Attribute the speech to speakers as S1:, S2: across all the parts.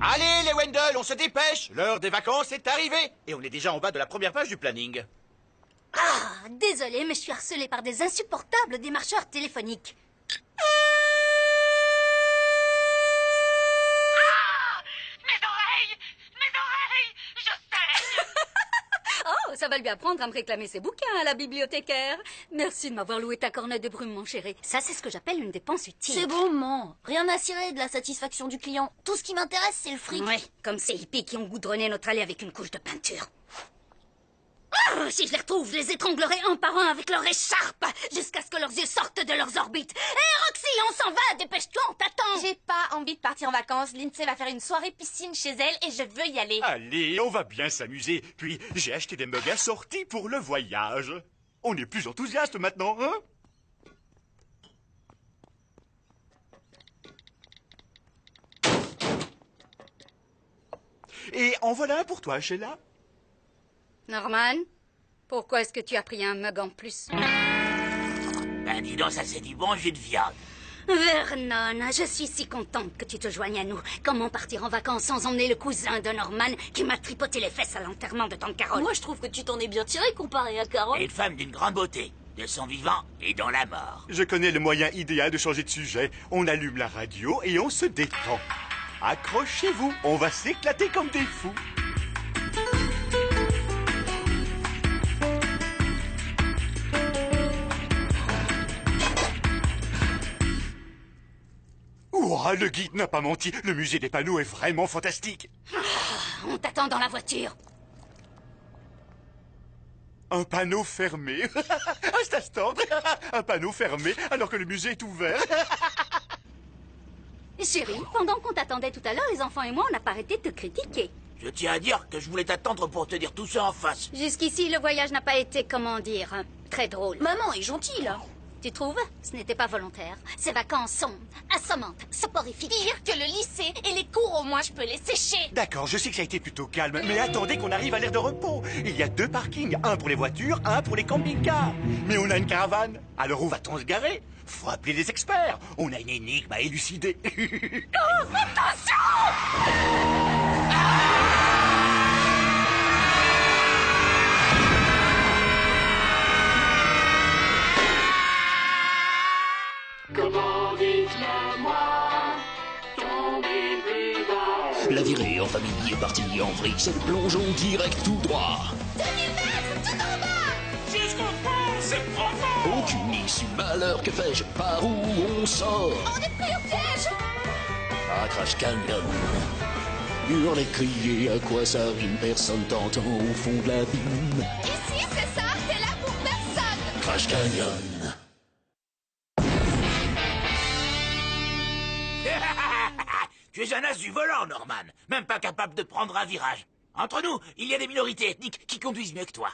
S1: Allez, les Wendell, on se dépêche. L'heure des vacances est arrivée. Et on est déjà en bas de la première page du planning.
S2: Ah, désolé, mais je suis harcelée par des insupportables démarcheurs téléphoniques.
S3: Je saigne.
S2: Oh, ça va lui apprendre à me réclamer ses bouquins à la bibliothécaire. Merci de m'avoir loué ta cornette de brume, mon chéri. Ça, c'est ce que j'appelle une dépense utile.
S4: C'est bon, maman. Rien à cirer de la satisfaction du client. Tout ce qui m'intéresse, c'est le fric.
S2: Ouais, comme ces hippies qui ont goudronné notre allée avec une couche de peinture. Oh, si je les retrouve, je les étranglerai un par un avec leur écharpe, jusqu'à ce que leurs yeux sortent de leurs orbites. Hé, Roxy, on s'en va, dépêche-toi, on t'attend.
S4: J'ai pas envie de partir en vacances. Lindsay va faire une soirée piscine chez elle et je veux y aller.
S5: Allez, on va bien s'amuser. Puis, j'ai acheté des mugs assortis pour le voyage. On est plus enthousiaste maintenant, hein? Et en voilà un pour toi, Sheila.
S2: Norman, pourquoi est-ce que tu as pris un mug en plus?
S3: Ben dis donc, ça c'est du bon jus de viande.
S2: Vernon, je suis si contente que tu te joignes à nous. Comment partir en vacances sans emmener le cousin de Norman qui m'a tripoté les fesses à l'enterrement de tante Carole?
S4: Moi, je trouve que tu t'en es bien tiré comparé à Carole.
S3: Et une femme d'une grande beauté, de son vivant et dans la mort.
S5: Je connais le moyen idéal de changer de sujet. On allume la radio et on se détend. Accrochez-vous, on va s'éclater comme des fous. Ouah, le guide n'a pas menti. Le musée des panneaux est vraiment fantastique.
S2: On t'attend dans la voiture.
S5: Un panneau fermé. C'est à cet ordre. Un panneau fermé alors que le musée est ouvert.
S2: Chérie, pendant qu'on t'attendait tout à l'heure, les enfants et moi, on n'a pas arrêté de te critiquer.
S3: Je tiens à dire que je voulais t'attendre pour te dire tout ça en face.
S2: Jusqu'ici, le voyage n'a pas été, comment dire, très drôle.
S4: Maman est gentille, là.
S2: Tu trouves? Ce n'était pas volontaire. Ces vacances sont assommantes, soporifiques.
S4: Pire que le lycée. Et les cours, au moins, je peux les sécher.
S5: D'accord, je sais que ça a été plutôt calme, mais attendez qu'on arrive à l'aire de repos. Il y a 2 parkings, un pour les voitures, un pour les camping-cars. Mais on a une caravane. Alors où va-t-on se garer? Faut appeler les experts. On a une énigme à élucider.
S4: Oh, attention!
S6: Comment dites-le-moi, tombez plus bas.
S7: La virée en famille est partie en vrille, c'est le plongeon direct tout droit.
S4: 2000 mètres, tout en bas!
S6: Jusqu'au fond, c'est profond.
S7: Aucune issue, malheur, que fais-je? Par où on sort?
S4: On est pris au piège!
S7: À Crash Canyon. Hurler, crier, à quoi ça rime? Personne t'entend au fond de l'abîme.
S4: Ici, c'est ça, t'es là pour personne!
S7: Crash Canyon.
S3: Tu es un as du volant, Norman. Même pas capable de prendre un virage. Entre nous, il y a des minorités ethniques qui conduisent mieux que toi.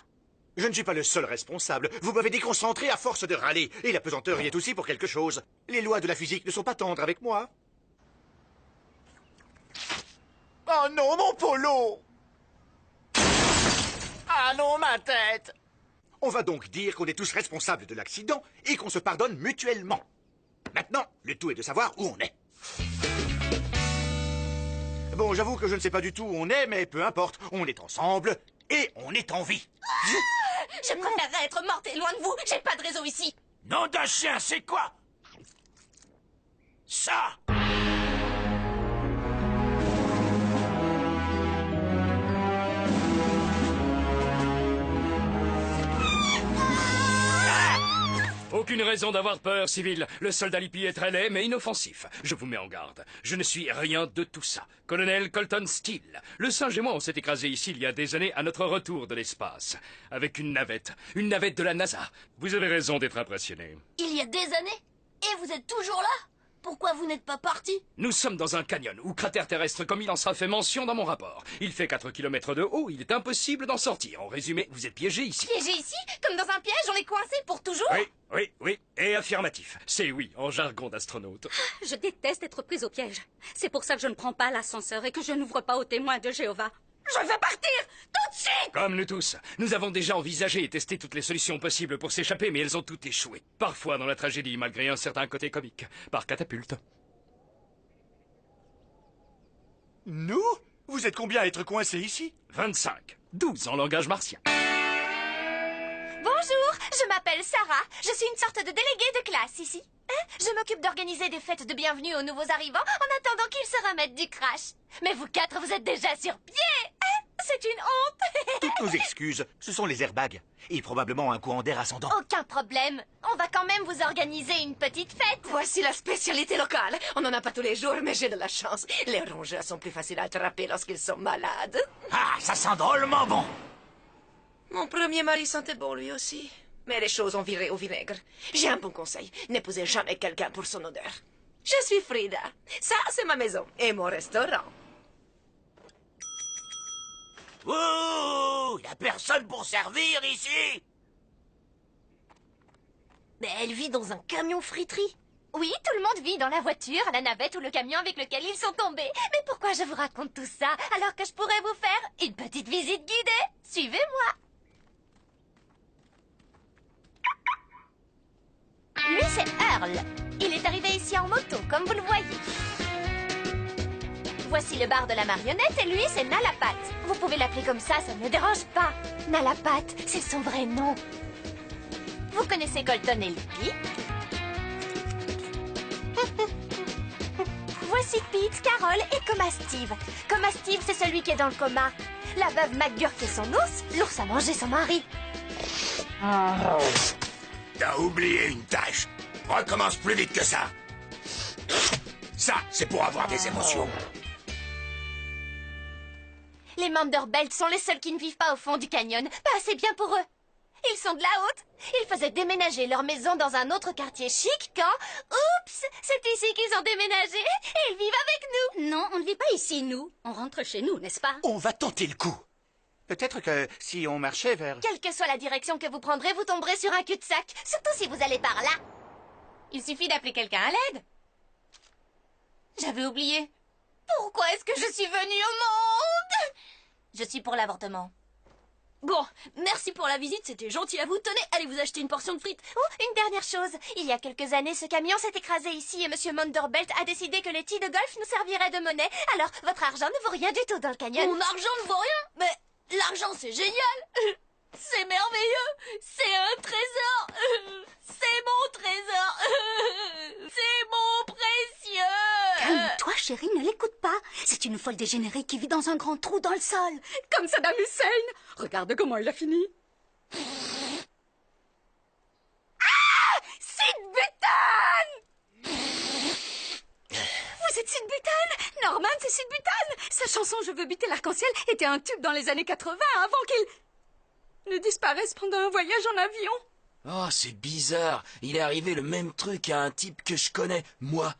S1: Je ne suis pas le seul responsable. Vous m'avez déconcentré à force de râler. Et la pesanteur y est aussi pour quelque chose. Les lois de la physique ne sont pas tendres avec moi.
S5: Oh non, mon polo!
S1: Ah non, ma tête! On va donc dire qu'on est tous responsables de l'accident et qu'on se pardonne mutuellement. Maintenant, le tout est de savoir où on est. Bon, j'avoue que je ne sais pas du tout où on est, mais peu importe. On est ensemble et on est en vie.
S4: Je préférerais être morte et loin de vous. J'ai pas de réseau ici.
S3: Nom d'un chien, c'est quoi? Ça!
S8: Aucune raison d'avoir peur, civil. Le soldat Lippi est très laid, mais inoffensif. Je vous mets en garde. Je ne suis rien de tout ça. Colonel Colton Steele. Le singe et moi, on s'est écrasés ici il y a des années à notre retour de l'espace. Avec une navette. Une navette de la NASA. Vous avez raison d'être impressionné.
S4: Il y a des années? Et vous êtes toujours là? Pourquoi vous n'êtes pas parti?
S8: Nous sommes dans un canyon, ou cratère terrestre, comme il en sera fait mention dans mon rapport. Il fait 4 kilomètres de haut, il est impossible d'en sortir. En résumé, vous êtes piégé ici.
S4: Piégé ici? Comme dans un piège, on est coincé pour toujours?
S8: Oui. Et affirmatif. C'est oui, en jargon d'astronaute.
S2: Je déteste être prise au piège. C'est pour ça que je ne prends pas l'ascenseur et que je n'ouvre pas aux témoins de Jéhovah. Je veux partir tout de suite!
S8: Comme nous tous, nous avons déjà envisagé et testé toutes les solutions possibles pour s'échapper, mais elles ont toutes échoué. Parfois dans la tragédie, malgré un certain côté comique. Par catapulte.
S5: Nous? Vous êtes combien à être coincés ici?
S8: 25. 12 en langage martien.
S4: Bonjour, je m'appelle Sarah. Je suis une sorte de déléguée de classe ici. Je m'occupe d'organiser des fêtes de bienvenue aux nouveaux arrivants en attendant qu'ils se remettent du crash. Mais vous quatre, vous êtes déjà sur pied. C'est une honte.
S5: Toutes nos excuses, ce sont les airbags. Et probablement un courant d'air ascendant.
S4: Aucun problème. On va quand même vous organiser une petite fête.
S9: Voici la spécialité locale. On n'en a pas tous les jours, mais j'ai de la chance. Les rongeurs sont plus faciles à attraper lorsqu'ils sont malades.
S3: Ah, ça sent drôlement bon.
S9: Mon premier mari sentait bon lui aussi. Mais les choses ont viré au vinaigre. J'ai un bon conseil. N'épousez jamais quelqu'un pour son odeur. Je suis Frida. Ça, c'est ma maison et mon restaurant.
S3: Ouh, y a personne pour servir ici.
S9: Mais elle vit dans un camion friterie.
S4: Oui, tout le monde vit dans la voiture, la navette ou le camion avec lequel ils sont tombés. Mais pourquoi je vous raconte tout ça alors que je pourrais vous faire une petite visite guidée? Suivez-moi. Lui, c'est Earl. Il est arrivé ici en moto, comme vous le voyez. Voici le bar de la marionnette et lui, c'est Nalapat. Vous pouvez l'appeler comme ça ne me dérange pas. Nalapat, c'est son vrai nom. Vous connaissez Colton et Lippy? Voici Pete, Carol et Coma Steve. Coma Steve, c'est celui qui est dans le coma. La veuve McGurk est son ours. L'ours a mangé son mari.
S3: T'as oublié une tâche. Recommence plus vite que ça. Ça, c'est pour avoir des émotions.
S4: Les Manderbelt sont les seuls qui ne vivent pas au fond du canyon. Pas assez bien pour eux. Ils sont de la haute. Ils faisaient déménager leur maison dans un autre quartier chic quand... Oups! C'est ici qu'ils ont déménagé et ils vivent avec nous.
S2: Non, on ne vit pas ici, nous. On rentre chez nous, n'est-ce pas?
S5: On va tenter le coup. Peut-être que si on marchait vers...
S4: Quelle que soit la direction que vous prendrez, vous tomberez sur un cul-de-sac. Surtout si vous allez par là. Il suffit d'appeler quelqu'un à l'aide. J'avais oublié. Pourquoi est-ce que je suis venue au monde? Je suis pour l'avortement.
S9: Bon, merci pour la visite, c'était gentil à vous. Tenez, allez vous acheter une portion de frites.
S4: Oh, une dernière chose. Il y a quelques années, ce camion s'est écrasé ici et Monsieur Manderbelt a décidé que les tirs de golf nous serviraient de monnaie. Alors, votre argent ne vaut rien du tout dans le canyon.
S9: Mon argent ne vaut rien. Mais l'argent, c'est génial. C'est merveilleux. C'est un trésor. C'est mon trésor. C'est mon précieux.
S2: Calme-toi, chérie, ne l'écoute pas. C'est une folle dégénérée qui vit dans un grand trou dans le sol. Comme Saddam Hussein. Regarde comment il a fini. Ah! Sid Button! Vous êtes Sid Button? Norman, c'est Sid Button. Sa chanson « Je veux buter l'arc-en-ciel » était un tube dans les années 80 avant qu'il ne disparaisse pendant un voyage en avion.
S7: Oh, c'est bizarre. Il est arrivé le même truc à un type que je connais, moi.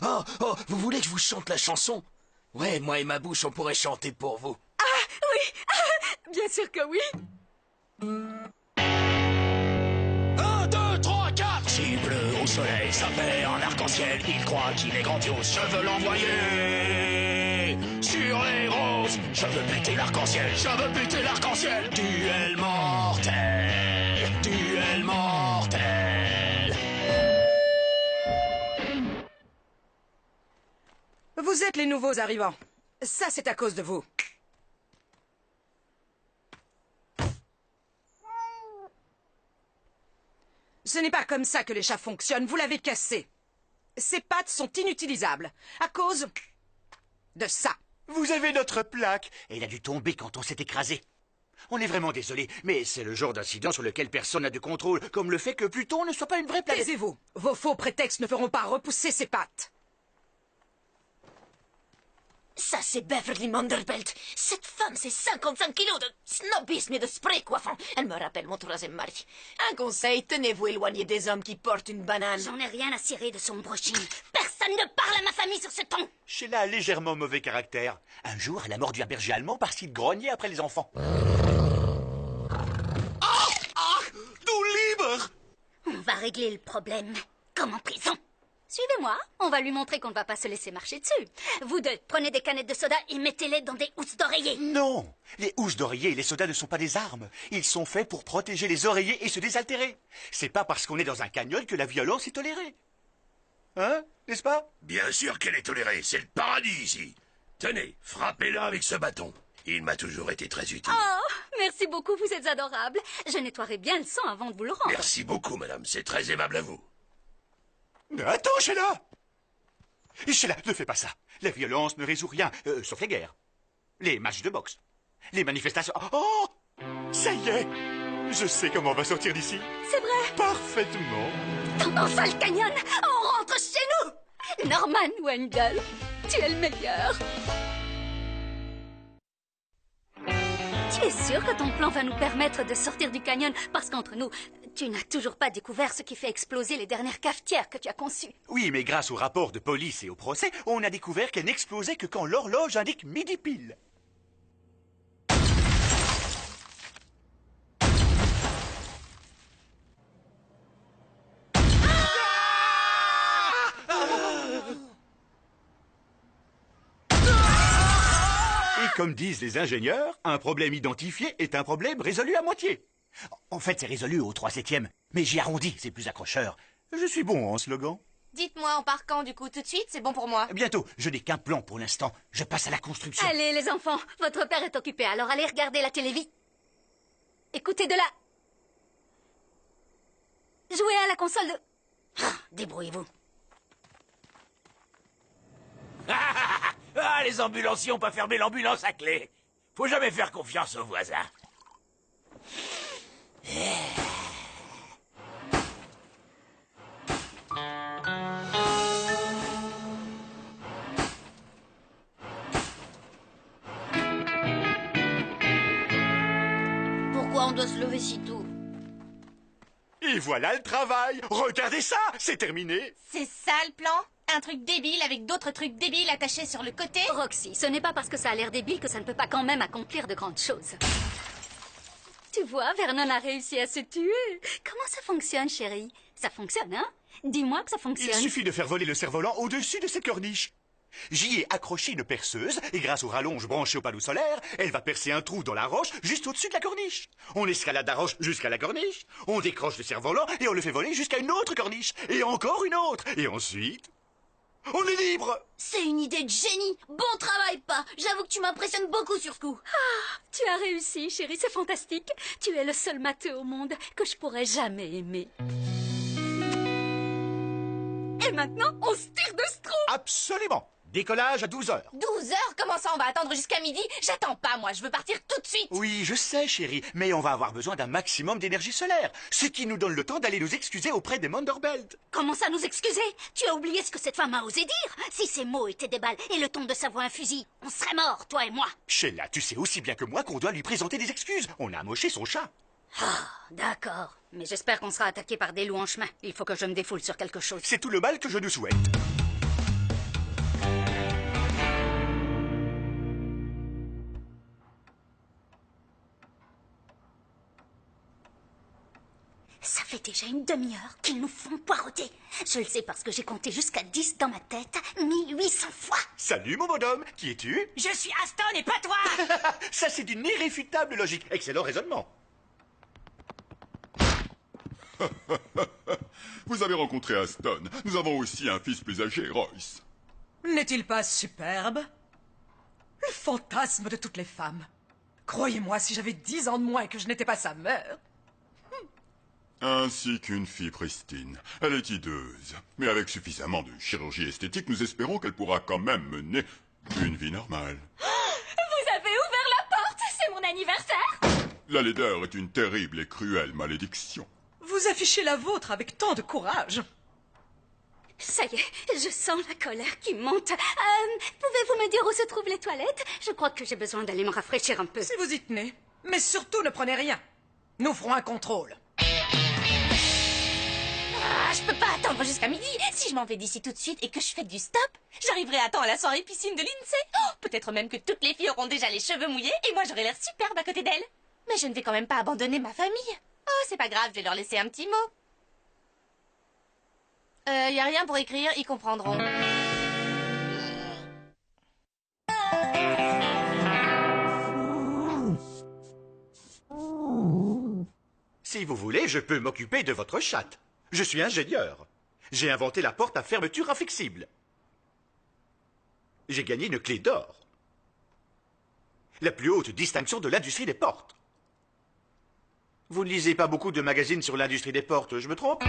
S7: Oh, vous voulez que je vous chante la chanson? Ouais, moi et ma bouche, on pourrait chanter pour vous.
S2: Ah, oui. Ah, bien sûr que oui.
S7: 1, 2, 3, 4. S'il pleut au soleil, ça fait un arc-en-ciel. Il croit qu'il est grandiose, je veux l'envoyer sur les roses. Je veux buter l'arc-en-ciel, je veux buter l'arc-en-ciel. Duel mortel, duel mortel.
S9: Vous êtes les nouveaux arrivants. Ça, c'est à cause de vous. Ce n'est pas comme ça que les chats fonctionnent. Vous l'avez cassé. Ces pattes sont inutilisables. À cause de ça.
S5: Vous avez notre plaque. Elle a dû tomber quand on s'est écrasé. On est vraiment désolé, mais c'est le genre d'incident sur lequel personne n'a de contrôle, comme le fait que Pluton ne soit pas une vraie planète.
S9: Taisez-vous. Vos faux prétextes ne feront pas repousser ces pattes. Ça, c'est Beverly Manderbelt. Cette femme, c'est 55 kilos de snobisme et de spray coiffant. Elle me rappelle mon troisième mari. Un conseil, tenez-vous éloigné des hommes qui portent une banane.
S2: J'en ai rien à cirer de son brushing. Personne ne parle à ma famille sur ce ton.
S5: Sheila a légèrement mauvais caractère. Un jour, elle a mordu un berger allemand parce qu'il grognait après les enfants. Du libre!
S2: On va régler le problème. Comme en prison. Suivez-moi, on va lui montrer qu'on ne va pas se laisser marcher dessus. Vous deux, prenez des canettes de soda et mettez-les dans des housses d'oreiller.
S5: Non! Les housses d'oreiller et les sodas ne sont pas des armes. Ils sont faits pour protéger les oreillers et se désaltérer. C'est pas parce qu'on est dans un canyon que la violence est tolérée. Hein? N'est-ce pas?
S3: Bien sûr qu'elle est tolérée, c'est le paradis ici.
S7: Tenez, frappez-le avec ce bâton. Il m'a toujours été très utile.
S2: Oh, merci beaucoup, vous êtes adorable. Je nettoierai bien le sang avant de vous le rendre.
S7: Merci beaucoup, madame. C'est très aimable à vous.
S5: Attends, Sheila! Sheila, ne fais pas ça. La violence ne résout rien, sauf les guerres. Les matchs de boxe. Les manifestations. Oh! Ça y est! Je sais comment on va sortir d'ici.
S2: C'est vrai.
S5: Parfaitement.
S2: Dans Sale Canyon, on rentre chez nous. Norman Wendell, tu es le meilleur. Tu es sûr que ton plan va nous permettre de sortir du canyon? Parce qu'entre nous, tu n'as toujours pas découvert ce qui fait exploser les dernières cafetières que tu as conçues.
S5: Oui, mais grâce au rapport de police et au procès, on a découvert qu'elle n'explosait que quand l'horloge indique midi pile. Et comme disent les ingénieurs, un problème identifié est un problème résolu à moitié. En fait, c'est résolu au 3/7e, mais j'y arrondis, c'est plus accrocheur. Je suis bon en slogan.
S4: Dites-moi en part quand, du coup, tout de suite, c'est bon pour moi.
S5: Bientôt, je n'ai qu'un plan pour l'instant. Je passe à la construction.
S2: Allez, les enfants, votre père est occupé, alors allez regarder la télévision. Écoutez de la... Jouez à la console de... Ah, débrouillez-vous.
S3: Ah, les ambulanciers ont pas fermé l'ambulance à clé. Faut jamais faire confiance aux voisins.
S2: Pourquoi on doit se lever si tôt?
S5: Et voilà le travail. Regardez ça, c'est terminé.
S4: C'est ça le plan? Un truc débile avec d'autres trucs débiles attachés sur le côté?
S2: Roxy, ce n'est pas parce que ça a l'air débile que ça ne peut pas quand même accomplir de grandes choses. Tu vois, Vernon a réussi à se tuer. Comment ça fonctionne, chérie? Ça fonctionne, hein? Dis-moi que ça
S5: Il
S2: fonctionne.
S5: suffit de faire voler le cerf-volant au-dessus de cette corniche. J'y ai accroché une perceuse, et grâce aux rallonges branchées au panneau solaire, elle va percer un trou dans la roche juste au-dessus de la corniche. On escalade la roche jusqu'à la corniche, on décroche le cerf-volant et on le fait voler jusqu'à une autre corniche, et encore une autre, et ensuite... on est libre!
S2: C'est une idée de génie. Bon travail, pas. J'avoue que tu m'impressionnes beaucoup sur ce coup. Ah, tu as réussi, chérie, c'est fantastique. Tu es le seul matheux au monde que je pourrais jamais aimer. Et maintenant, on se tire de ce trou.
S5: Absolument. Décollage à 12 heures.
S4: 12 heures? Comment ça, on va attendre jusqu'à midi? J'attends pas, moi, je veux partir tout de suite.
S5: Oui, je sais, chérie, mais on va avoir besoin d'un maximum d'énergie solaire, ce qui nous donne le temps d'aller nous excuser auprès des Manderbelt.
S2: Comment ça nous excuser? Tu as oublié ce que cette femme a osé dire? Si ces mots étaient des balles et le ton de sa voix un fusil, on serait morts, toi et moi.
S5: Sheila, tu sais aussi bien que moi qu'on doit lui présenter des excuses. On a amoché son chat.
S2: Ah, d'accord. Mais j'espère qu'on sera attaqué par des loups en chemin. Il faut que je me défoule sur quelque chose.
S5: C'est tout le mal que je nous souhaite.
S2: Ça fait déjà une demi-heure qu'ils nous font poireauter. Je le sais parce que j'ai compté jusqu'à 10 dans ma tête 1800 fois.
S5: Salut, mon bonhomme. Qui es-tu?
S9: Je suis Aston et pas toi.
S5: Ça, c'est d'une irréfutable logique. Excellent raisonnement.
S10: Vous avez rencontré Aston. Nous avons aussi un fils plus âgé, Royce.
S9: N'est-il pas superbe? Le fantasme de toutes les femmes. Croyez-moi, si j'avais 10 ans de moins et que je n'étais pas sa mère...
S10: Ainsi qu'une fille pristine. Elle est hideuse. Mais avec suffisamment de chirurgie esthétique, nous espérons qu'elle pourra quand même mener une vie normale.
S4: Vous avez ouvert la porte, c'est mon anniversaire.
S10: La laideur est une terrible et cruelle malédiction.
S9: Vous affichez la vôtre avec tant de courage.
S2: Ça y est, je sens la colère qui monte. Pouvez-vous me dire où se trouvent les toilettes? Je crois que j'ai besoin d'aller me rafraîchir un peu.
S9: Si vous y tenez. Mais surtout, ne prenez rien. Nous ferons un contrôle.
S4: Ah, je peux pas attendre jusqu'à midi. Si je m'en vais d'ici tout de suite et que je fais du stop, j'arriverai à temps à la soirée piscine de l'INSEE. Oh, peut-être même que toutes les filles auront déjà les cheveux mouillés et moi j'aurai l'air superbe à côté d'elles. Mais je ne vais quand même pas abandonner ma famille. Oh, c'est pas grave, je vais leur laisser un petit mot. Y a rien pour écrire, ils comprendront.
S5: Si vous voulez, je peux m'occuper de votre chatte. Je suis ingénieur. J'ai inventé la porte à fermeture inflexible. J'ai gagné une clé d'or.
S1: La plus haute distinction de l'industrie des portes. Vous ne lisez pas beaucoup de magazines sur l'industrie des portes, je me trompe?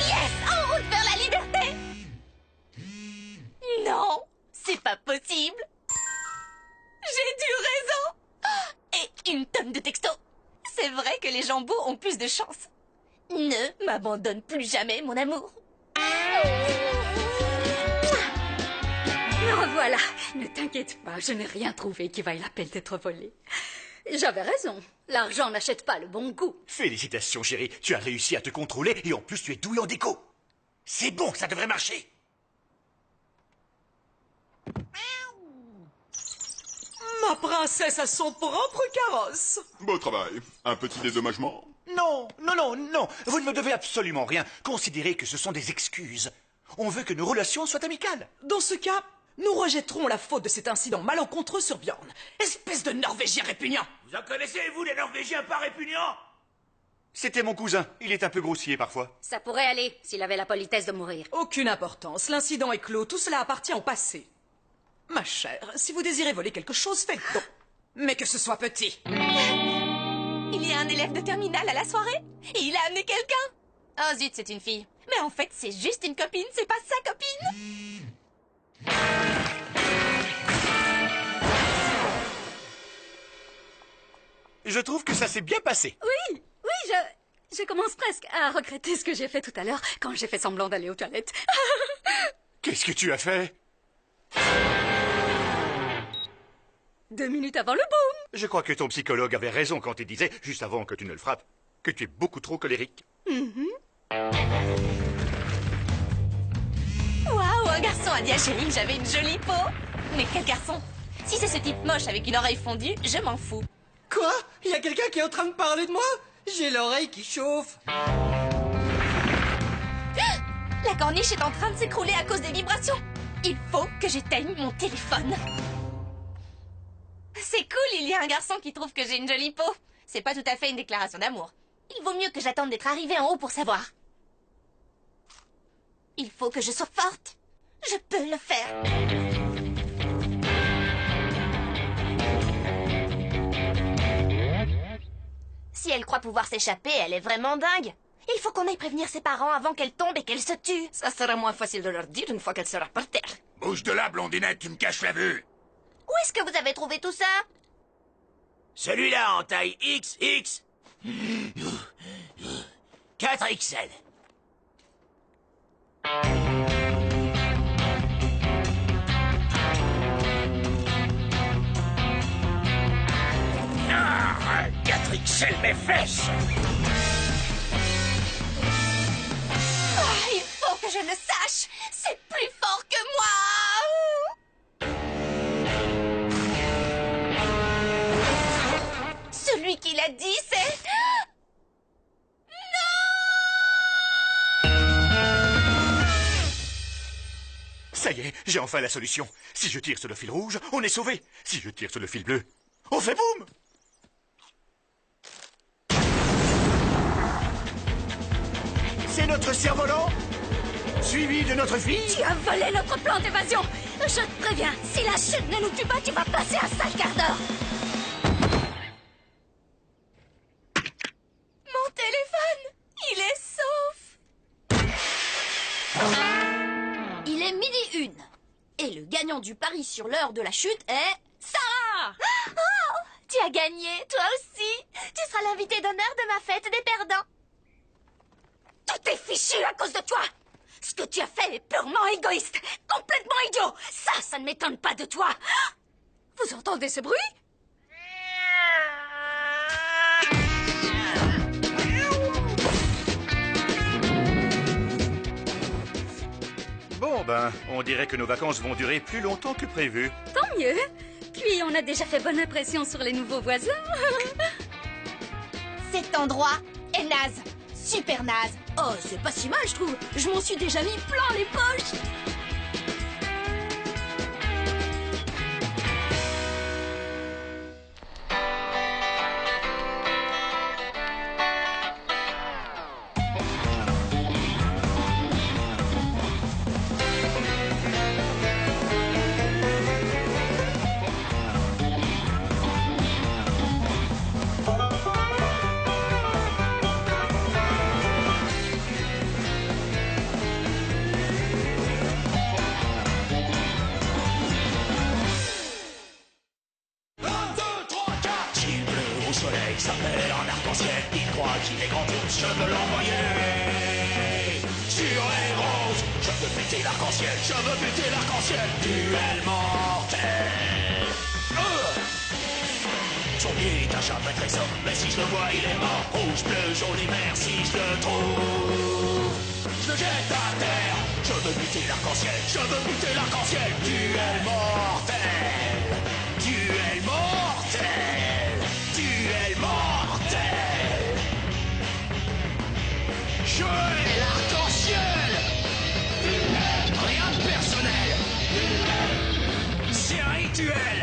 S4: Yes! En route vers la liberté! Non, c'est pas possible. J'ai dû raison. Et une tonne de textos. C'est vrai que les gens beaux ont plus de chance. Ne m'abandonne plus jamais, mon amour.
S2: Me revoilà. Ne t'inquiète pas, je n'ai rien trouvé qui vaille la peine d'être volé. J'avais raison. L'argent n'achète pas le bon goût.
S1: Félicitations, chérie. Tu as réussi à te contrôler et en plus tu es douée en déco. C'est bon, ça devrait marcher.
S11: Ma princesse a son propre carrosse.
S10: Beau travail. Un petit dédommagement?
S1: Non, non, non, non. Vous ne me devez absolument rien. Considérez que ce sont des excuses. On veut que nos relations soient amicales.
S11: Dans ce cas, nous rejetterons la faute de cet incident malencontreux sur Bjorn. Espèce de Norvégien répugnant.
S3: Vous en connaissez, vous, les Norvégiens pas répugnants?
S1: C'était mon cousin. Il est un peu grossier parfois.
S2: Ça pourrait aller s'il avait la politesse de mourir.
S11: Aucune importance. L'incident est clos. Tout cela appartient au passé. Ma chère, si vous désirez voler quelque chose, faites donc. Mais que ce soit petit.
S4: Il y a un élève de terminale à la soirée et il a amené quelqu'un. Oh zut, c'est une fille. Mais en fait, c'est juste une copine, c'est pas sa copine.
S1: Je trouve que ça s'est bien passé.
S2: Oui, je commence presque à regretter ce que j'ai fait tout à l'heure quand j'ai fait semblant d'aller aux toilettes.
S1: Qu'est-ce que tu as fait?
S2: 2 minutes avant le boom.
S1: Je crois que ton psychologue avait raison quand il disait, juste avant que tu ne le frappes, que tu es beaucoup trop colérique.
S4: Waouh, un garçon a dit à Chérie que j'avais une jolie peau. Mais quel garçon? Si c'est ce type moche avec une oreille fondue, je m'en fous.
S11: Quoi? Il y a quelqu'un qui est en train de parler de moi? J'ai l'oreille qui chauffe.
S4: La corniche est en train de s'écrouler à cause des vibrations. Il faut que j'éteigne mon téléphone. C'est cool, il y a un garçon qui trouve que j'ai une jolie peau. C'est pas tout à fait une déclaration d'amour. Il vaut mieux que j'attende d'être arrivée en haut pour savoir. Il faut que je sois forte. Je peux le faire. Si elle croit pouvoir s'échapper, elle est vraiment dingue. Il faut qu'on aille prévenir ses parents avant qu'elle tombe et qu'elle se tue.
S9: Ça sera moins facile de leur dire une fois qu'elle sera par terre.
S7: Bouge de là, blondinette, tu me caches la vue.
S4: Où est-ce que vous avez trouvé tout ça?
S3: Celui-là en taille XX. 4XL.
S7: Ah, 4XL mes fesses.
S4: Ah, il faut que je le sache. C'est plus fort que moi. Celui qui l'a dit, c'est...
S1: Ça y est, j'ai enfin la solution. Si je tire sur le fil rouge, on est sauvé. Si je tire sur le fil bleu, on fait boum! C'est notre cerf-volant, suivi de notre fille.
S2: Tu as volé notre plan d'évasion. Je te préviens, si la chute ne nous tue pas, tu vas passer un sale quart d'heure.
S4: Mon téléphone, il est sauf.
S2: Il est 12:01. Et le gagnant du pari sur l'heure de la chute est... Sarah!
S4: Oh, tu as gagné, toi aussi. Tu seras l'invité d'honneur de ma fête des perdants.
S2: Tout est fichu à cause de toi. Ce que tu as fait est purement égoïste, complètement idiot. Ça ne m'étonne pas de toi. Vous entendez ce bruit?
S1: Bon ben, on dirait que nos vacances vont durer plus longtemps que prévu.
S2: Tant mieux. Puis on a déjà fait bonne impression sur les nouveaux voisins.
S4: Cet endroit est naze. Super naze.
S2: Oh, c'est pas si mal, je trouve. Je m'en suis déjà mis plein les poches.
S7: je veux l'envoyer sur les roses. Je veux buter l'arc-en-ciel, je veux buter l'arc-en-ciel. Duel mortel. Son pied est un chat trésor, mais si je le vois, il est mort. Rouge, bleu, jaune et vert, si je le trouve, je le jette à terre. Je veux buter l'arc-en-ciel, je veux buter l'arc-en-ciel. Duel mortel. Duel mortel. Duel mortel. Je hais l'arc-en-ciel. Rien de personnel. C'est un rituel.